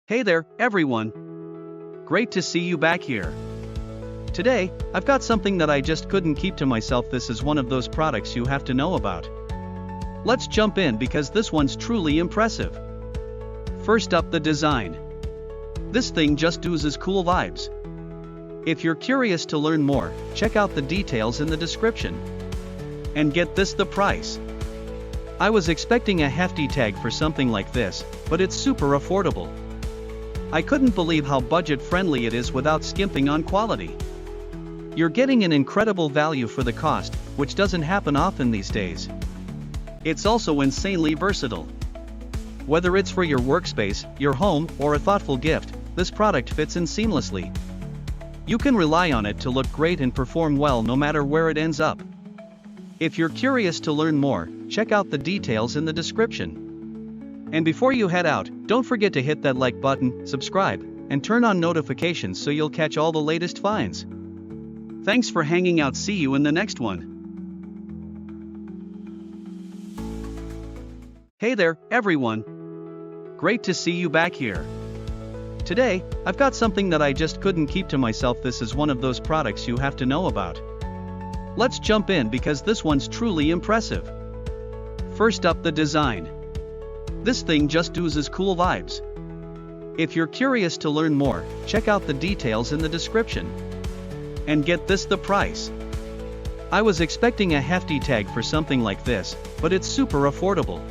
Hey there, everyone! Great to see you back here. Today, I've got something that I just couldn't keep to myself. This is one of those products you have to know about. Let's jump in because this one's truly impressive. First up, the design. This thing just oozes cool vibes. If you're curious to learn more, check out the details in the description. And get this, the price. I was expecting a hefty tag for something like this, but it's super affordable. I couldn't believe how budget-friendly it is without skimping on quality. You're getting an incredible value for the cost, which doesn't happen often these days. It's also insanely versatile. Whether it's for your workspace, your home, or a thoughtful gift, this product fits in seamlessly. You can rely on it to look great and perform well no matter where it ends up. If you're curious to learn more, check out the details in the description. And before you head out, don't forget to hit that like button, subscribe, and turn on notifications so you'll catch all the latest finds. Thanks for hanging out. See you in the next one. Hey there, everyone! Great to see you back here. Today, I've got something that I just couldn't keep to myself. This is one of those products you have to know about. Let's jump in because this one's truly impressive. First up, the design. This thing just oozes cool vibes. If you're curious to learn more, check out the details in the description. And get this, the price. I was expecting a hefty tag for something like this, but it's super affordable.